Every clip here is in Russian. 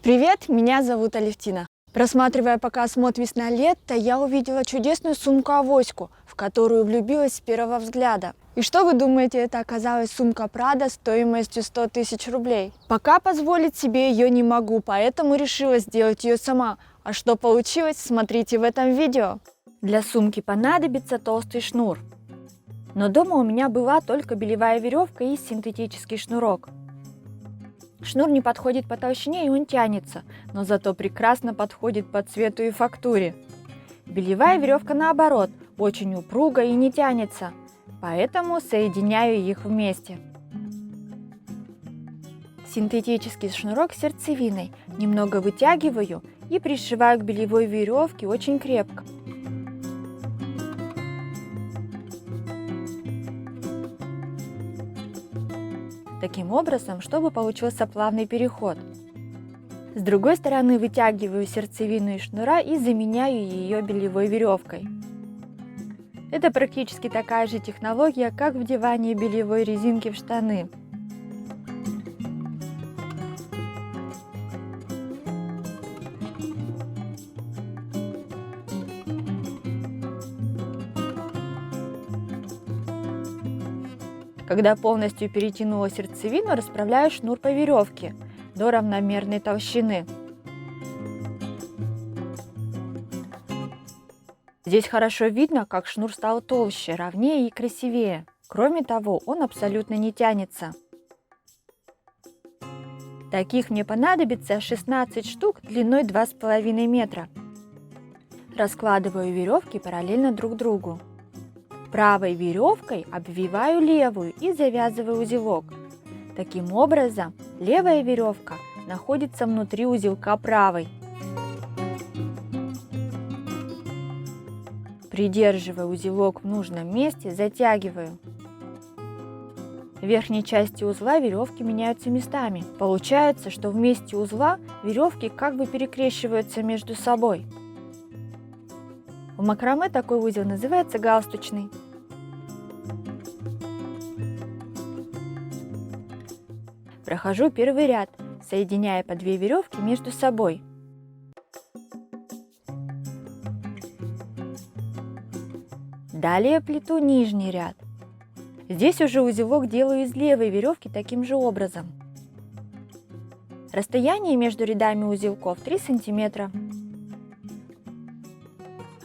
Привет, меня зовут Алевтина. Просматривая показ мод «Весна-лето», я увидела чудесную сумку-авоську, в которую влюбилась с первого взгляда. И что вы думаете, это оказалась сумка Prada стоимостью 100 тысяч рублей. Пока позволить себе ее не могу, поэтому решила сделать ее сама. А что получилось, смотрите в этом видео. Для сумки понадобится толстый шнур. Но дома у меня была только белевая веревка и синтетический шнурок. Шнур не подходит по толщине и он тянется, но зато прекрасно подходит по цвету и фактуре. Белевая веревка наоборот, очень упругая и не тянется, поэтому соединяю их вместе. Синтетический шнурок с сердцевиной немного вытягиваю и пришиваю к белевой веревке очень крепко. Таким образом, чтобы получился плавный переход. С другой стороны вытягиваю сердцевину из шнура и заменяю ее белевой веревкой. Это практически такая же технология, как вдевание белевой резинки в штаны. Когда полностью перетянула сердцевину, расправляю шнур по веревке до равномерной толщины. Здесь хорошо видно, как шнур стал толще, ровнее и красивее. Кроме того, он абсолютно не тянется. Таких мне понадобится 16 штук длиной 2,5 метра. Раскладываю веревки параллельно друг другу. Правой веревкой обвиваю левую и завязываю узелок. Таким образом, левая веревка находится внутри узелка правой. Придерживая узелок в нужном месте, затягиваю. В верхней части узла веревки меняются местами. Получается, что в месте узла веревки как бы перекрещиваются между собой. В макраме такой узел называется галстучный. Прохожу первый ряд, соединяя по 2 веревки между собой. Далее плету нижний ряд. Здесь уже узелок делаю из левой веревки таким же образом. Расстояние между рядами узелков 3 сантиметра.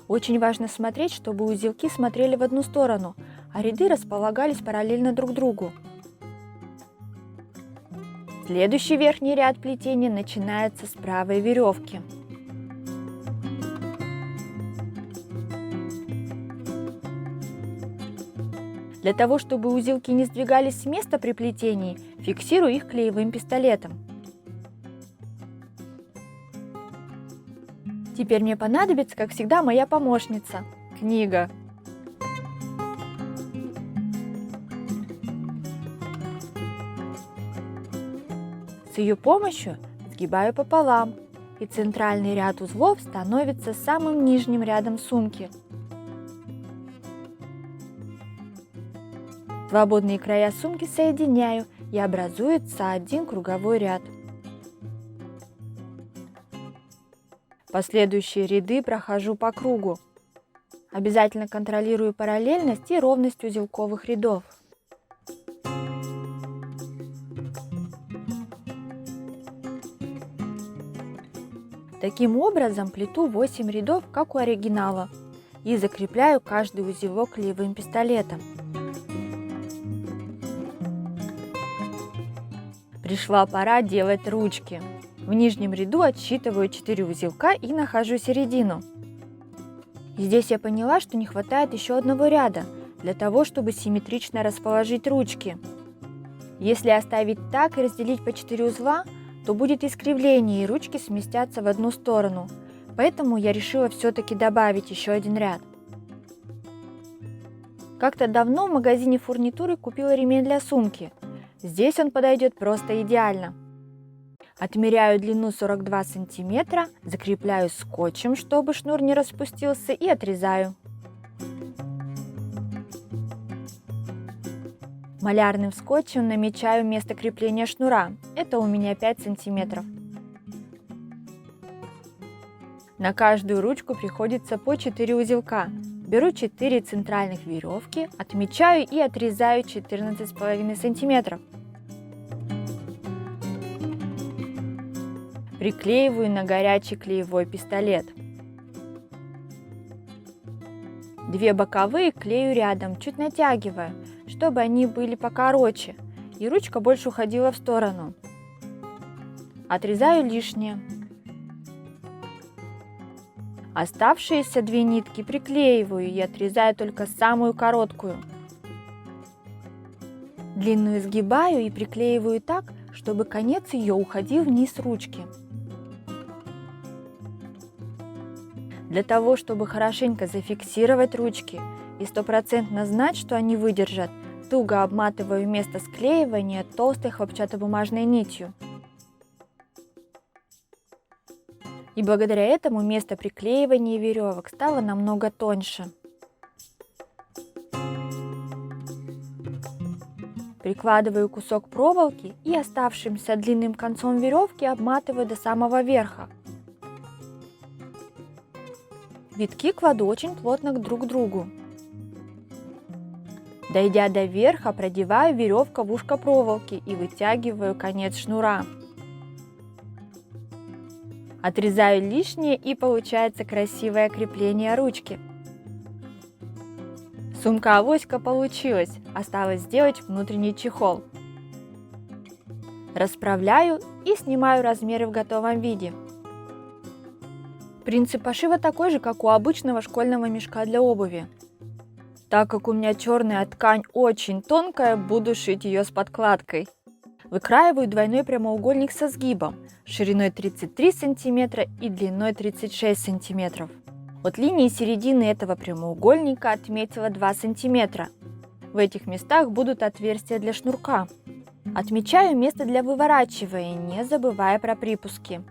Очень важно смотреть, чтобы узелки смотрели в одну сторону, а ряды располагались параллельно друг другу. Следующий верхний ряд плетения начинается с правой веревки. Для того, чтобы узелки не сдвигались с места при плетении, фиксирую их клеевым пистолетом. Теперь мне понадобится, как всегда, моя помощница – книга. С ее помощью сгибаю пополам, и центральный ряд узлов становится самым нижним рядом сумки. Свободные края сумки соединяю, и образуется один круговой ряд. Последующие ряды прохожу по кругу. Обязательно контролирую параллельность и ровность узелковых рядов. Таким образом плету 8 рядов, как у оригинала, и закрепляю каждый узелок клеевым пистолетом. Пришла пора делать ручки. В нижнем ряду отсчитываю 4 узелка и нахожу середину. И здесь я поняла, что не хватает еще одного ряда, для того, чтобы симметрично расположить ручки. Если оставить так и разделить по 4 узла, то будет искривление и ручки сместятся в одну сторону. Поэтому я решила все-таки добавить еще один ряд. Как-то давно в магазине фурнитуры купила ремень для сумки. Здесь он подойдет просто идеально. Отмеряю длину 42 сантиметра, закрепляю скотчем, чтобы шнур не распустился, и отрезаю. Малярным скотчем намечаю место крепления шнура. Это у меня 5 сантиметров. На каждую ручку приходится по 4 узелка. Беру 4 центральных веревки, отмечаю и отрезаю 14,5 сантиметров. Приклеиваю на горячий клеевой пистолет. 2 боковые клею рядом, чуть натягивая, чтобы они были покороче, и ручка больше уходила в сторону. Отрезаю лишнее. Оставшиеся 2 нитки приклеиваю и отрезаю только самую короткую. Длинную сгибаю и приклеиваю так, чтобы конец ее уходил вниз ручки. Для того, чтобы хорошенько зафиксировать ручки и стопроцентно знать, что они выдержат, туго обматываю место склеивания толстой хлопчатобумажной нитью. И благодаря этому место приклеивания веревок стало намного тоньше. Прикладываю кусок проволоки и оставшимся длинным концом веревки обматываю до самого верха. Витки кладу очень плотно друг к другу. Дойдя до верха, продеваю веревку в ушко проволоки и вытягиваю конец шнура. Отрезаю лишнее и получается красивое крепление ручки. Сумка-авоська получилась, осталось сделать внутренний чехол. Расправляю и снимаю размеры в готовом виде. Принцип пошива такой же, как у обычного школьного мешка для обуви. Так как у меня черная ткань очень тонкая, буду шить ее с подкладкой. Выкраиваю двойной прямоугольник со сгибом, шириной 33 см и длиной 36 см. От линии середины этого прямоугольника отметила 2 см. В этих местах будут отверстия для шнурка. Отмечаю место для выворачивания, не забывая про припуски.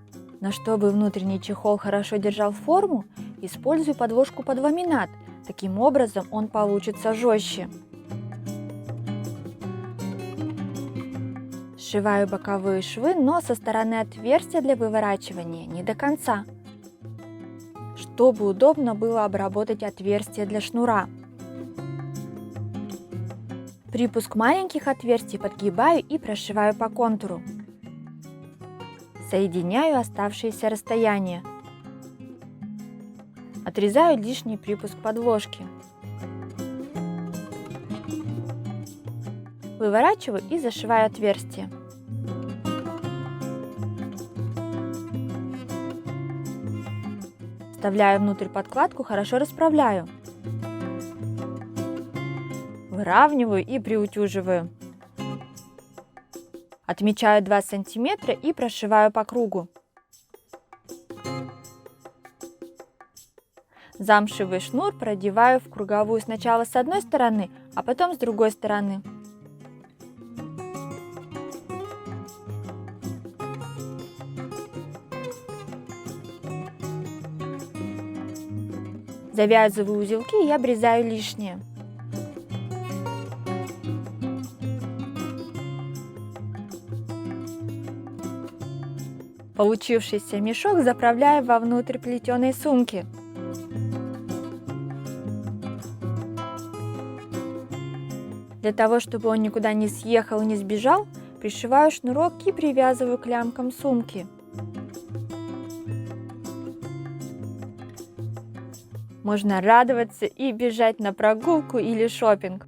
Но чтобы внутренний чехол хорошо держал форму, использую подложку под ламинат. Таким образом он получится жестче. Сшиваю боковые швы, но со стороны отверстия для выворачивания не до конца, чтобы удобно было обработать отверстия для шнура. Припуск маленьких отверстий подгибаю и прошиваю по контуру. Соединяю оставшиеся расстояния. Отрезаю лишний припуск подложки. Выворачиваю и зашиваю отверстие. Вставляю внутрь подкладку, хорошо расправляю. Выравниваю и приутюживаю. Отмечаю 2 см и прошиваю по кругу. Замшевый шнур продеваю в круговую сначала с одной стороны, а потом с другой стороны. Завязываю узелки и обрезаю лишнее. Получившийся мешок заправляю вовнутрь плетеной сумки. Для того, чтобы он никуда не съехал и не сбежал, пришиваю шнурок и привязываю к лямкам сумки. Можно радоваться и бежать на прогулку или шопинг.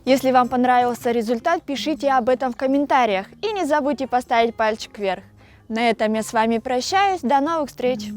Если вам понравился результат, пишите об этом в комментариях и не забудьте поставить пальчик вверх. На этом я с вами прощаюсь, до новых встреч!